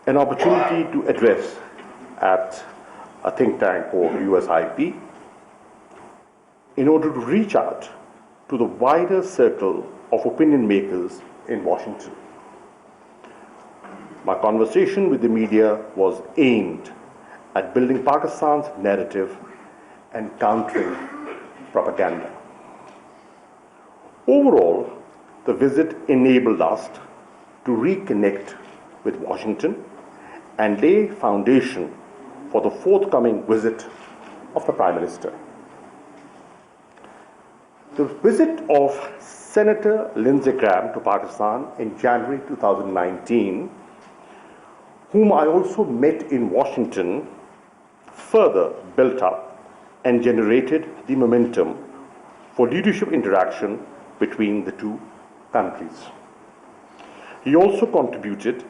an opportunity to address at a think tank called USIP in order to reach out to the wider circle of opinion makers in Washington. My conversation with the media was aimed at building Pakistan's narrative and countering propaganda. Overall, the visit enabled us to reconnect with Washington and lay foundation for the forthcoming visit of the Prime Minister. The visit of Senator Lindsey Graham to Pakistan in January 2019, whom I also met in Washington, further built up and generated the momentum for leadership interaction between the two countries. He also contributed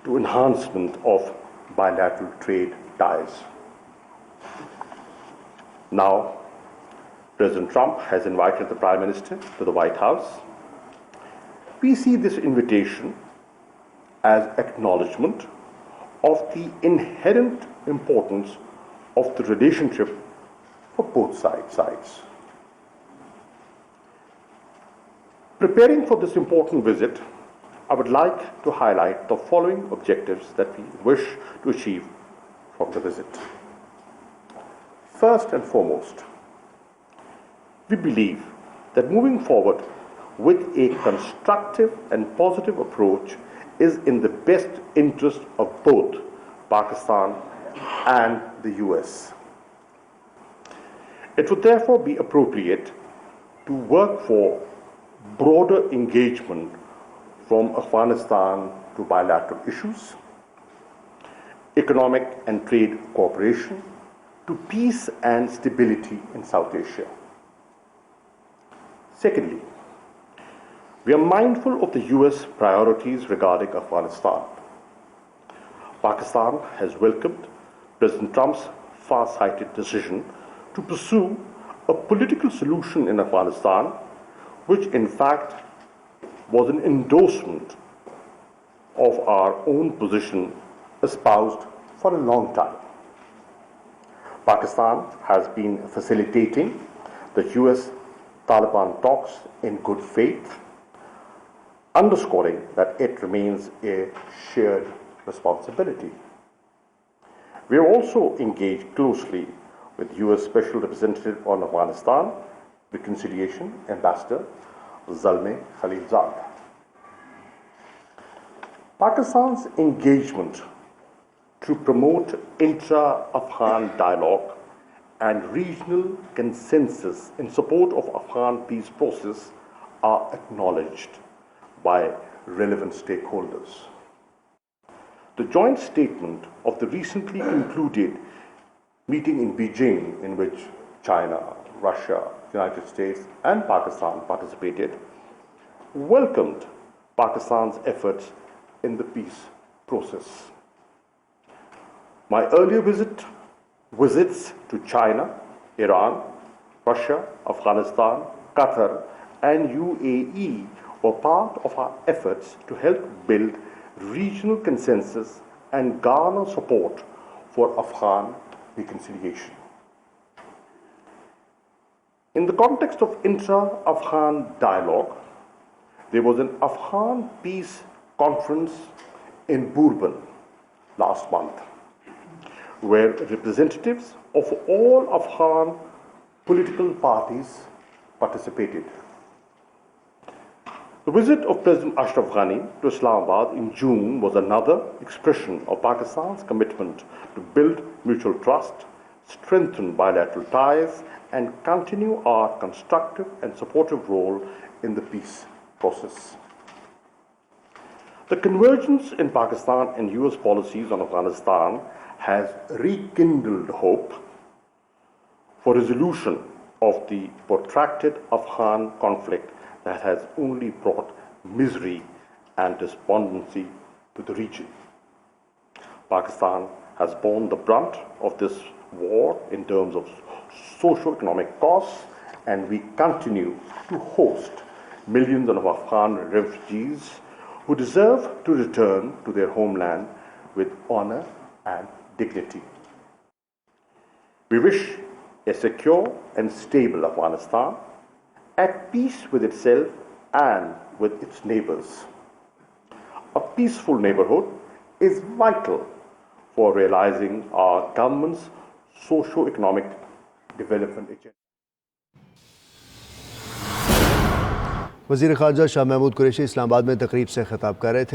to enhancement of bilateral trade ties. Now, President Trump has invited the Prime Minister to the White House. We see this invitation as acknowledgement of the inherent importance of the relationship for both sides. Preparing for this important visit, I would like to highlight the following objectives that we wish to achieve from the visit. First and foremost, we believe that moving forward with a constructive and positive approach is in the best interest of both Pakistan and the US. It would therefore be appropriate to work for broader engagement from Afghanistan to bilateral issues, economic and trade cooperation, to peace and stability in South Asia. Secondly, we are mindful of the US priorities regarding Afghanistan. Pakistan has welcomed President Trump's far-sighted decision to pursue a political solution in Afghanistan, which in fact was an endorsement of our own position espoused for a long time. Pakistan has been facilitating the US-Taliban talks in good faith, underscoring that it remains a shared responsibility. We are also engaged closely with US Special Representative on Afghanistan, Reconciliation Ambassador Khalid. Pakistan's engagement to promote intra-Afghan dialogue and regional consensus in support of Afghan peace process are acknowledged by relevant stakeholders. The joint statement of the recently concluded meeting in Beijing, in which China, Russia, United States and Pakistan participated, welcomed Pakistan's efforts in the peace process. My earlier visits to China, Iran, Russia, Afghanistan, Qatar and UAE were part of our efforts to help build regional consensus and garner support for Afghan reconciliation. In the context of intra-Afghan dialogue, there was an Afghan peace conference in Bourbon last month, where representatives of all Afghan political parties participated. The visit of President Ashraf Ghani to Islamabad in June was another expression of Pakistan's commitment to build mutual trust, strengthen bilateral ties, and continue our constructive and supportive role in the peace process. The convergence in Pakistan and US policies on Afghanistan has rekindled hope for resolution of the protracted Afghan conflict that has only brought misery and despondency to the region. Pakistan has borne the brunt of this war in terms of socio-economic costs, and we continue to host millions of Afghan refugees who deserve to return to their homeland with honor and dignity. We wish a secure and stable Afghanistan, at peace with itself and with its neighbors. A peaceful neighborhood is vital for realizing our government's socio-economic development agenda. वज़ीर ख़ारजा शाह महमूद कुरैशी इस्लामाबाद में तकरीब से खिताब कर रहे थे।